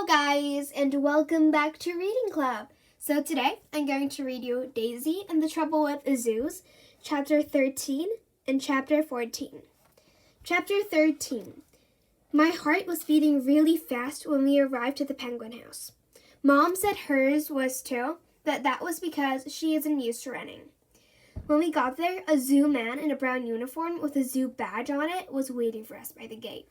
Hello guys, and welcome back to Reading Club. So today, I'm going to read you Daisy and the Trouble with Zoos, Chapter 13 and Chapter 14. Chapter 13. My heart was beating really fast when we arrived at the penguin house. Mom said hers was too, but that was because she isn't used to running. When we got there, a zoo man in a brown uniform with a zoo badge on it was waiting for us by the gate.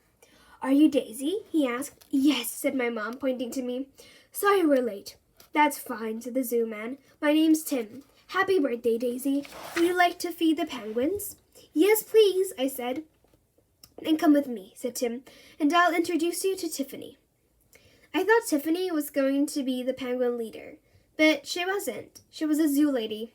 "Are you Daisy?" he asked. "Yes," said my mom, pointing to me. "Sorry we're late." "That's fine," said the zoo man. "My name's Tim. Happy birthday, Daisy. Would you like to feed the penguins?" "Yes, please," I said. "Then come with me," said Tim, "and I'll introduce you to Tiffany." I thought Tiffany was going to be the penguin leader, but she wasn't. She was a zoo lady.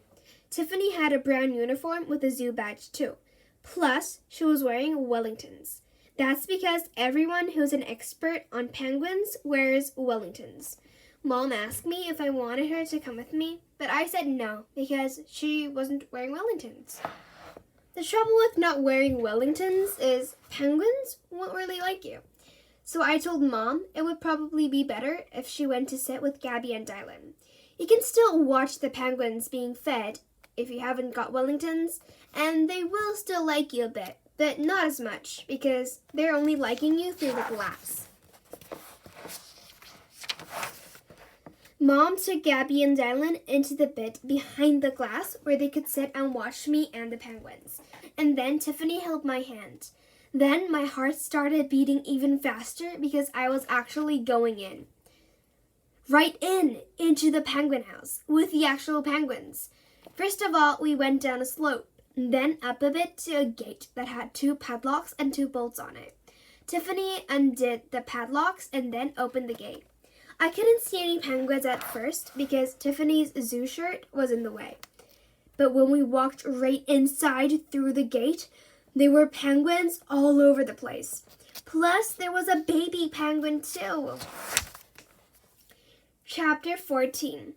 Tiffany had a brown uniform with a zoo badge too. Plus, she was wearing Wellingtons. That's because everyone who's an expert on penguins wears Wellingtons. Mom asked me if I wanted her to come with me, but I said no because she wasn't wearing Wellingtons. The trouble with not wearing Wellingtons is penguins won't really like you. So I told Mom it would probably be better if she went to sit with Gabby and Dylan. You can still watch the penguins being fed if you haven't got Wellingtons, and they will still like you a bit. But not as much, because they're only liking you through the glass. Mom took Gabby and Dylan into the bit behind the glass where they could sit and watch me and the penguins. And then Tiffany held my hand. Then my heart started beating even faster because I was actually going in. Right into the penguin house with the actual penguins. First of all, we went down a slope. Then up a bit to a gate that had 2 padlocks and 2 bolts on it. Tiffany undid the padlocks and then opened the gate. I couldn't see any penguins at first because Tiffany's zoo shirt was in the way. But when we walked right inside through the gate, there were penguins all over the place. Plus, there was a baby penguin too. Chapter 14.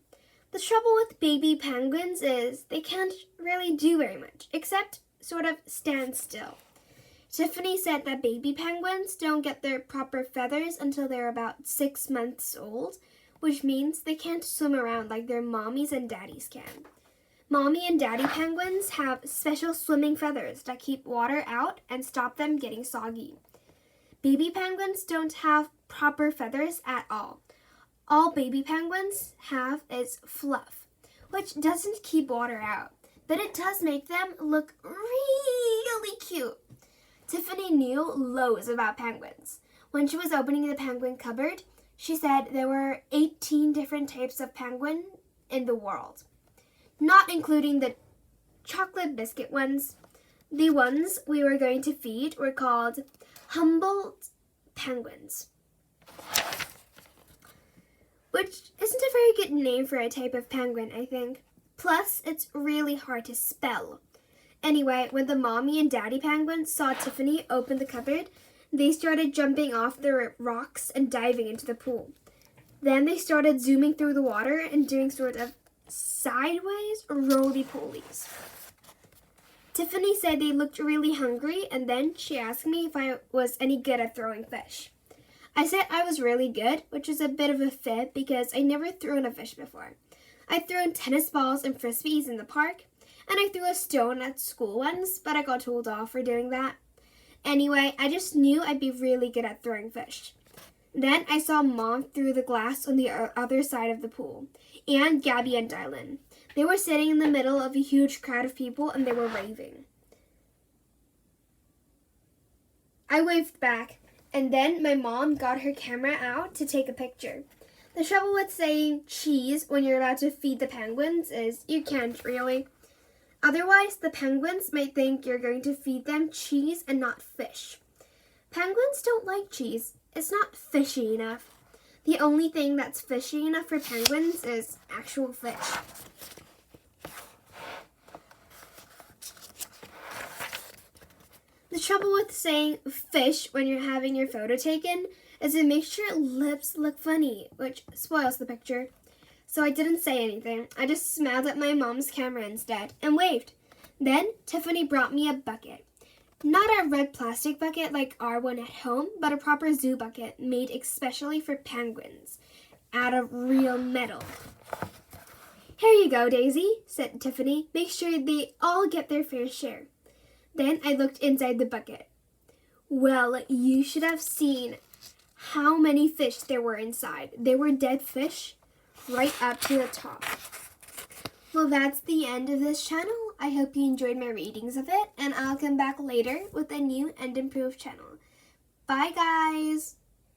The trouble with baby penguins is they can't really do very much, except sort of stand still. Tiffany said that baby penguins don't get their proper feathers until they're about 6 months old, which means they can't swim around like their mommies and daddies can. Mommy and daddy penguins have special swimming feathers that keep water out and stop them getting soggy. Baby penguins don't have proper feathers at all. All baby penguins have is fluff, which doesn't keep water out, but it does make them look really cute. Tiffany knew loads about penguins. When she was opening the penguin cupboard, she said there were 18 different types of penguin in the world, not including the chocolate biscuit ones. The ones we were going to feed were called Humboldt penguins, which isn't a very good name for a type of penguin, I think. Plus, it's really hard to spell. Anyway, when the mommy and daddy penguins saw Tiffany open the cupboard, they started jumping off the rocks and diving into the pool. Then they started zooming through the water and doing sort of sideways roly-polies. Tiffany said they looked really hungry, and then she asked me if I was any good at throwing fish. I said I was really good, which is a bit of a fib because I never threw a fish before. I threw tennis balls and frisbees in the park, and I threw a stone at school once, but I got told off for doing that. Anyway, I just knew I'd be really good at throwing fish. Then I saw Mom through the glass on the other side of the pool, and Gabby and Dylan. They were sitting in the middle of a huge crowd of people, and they were raving. I waved back. And then my mom got her camera out to take a picture. The trouble with saying cheese when you're about to feed the penguins is you can't really. Otherwise, the penguins might think you're going to feed them cheese and not fish. Penguins don't like cheese. It's not fishy enough. The only thing that's fishy enough for penguins is actual fish. The trouble with saying fish when you're having your photo taken is it makes your lips look funny, which spoils the picture. So I didn't say anything. I just smiled at my mom's camera instead and waved. Then Tiffany brought me a bucket. Not a red plastic bucket like our one at home, but a proper zoo bucket made especially for penguins, out of real metal. Here you go, Daisy, said Tiffany. Make sure they all get their fair share. Then I looked inside the bucket. Well, you should have seen how many fish there were inside. They were dead fish right up to the top. Well, that's the end of this channel. I hope you enjoyed my readings of it, and I'll come back later with a new and improved channel. Bye, guys!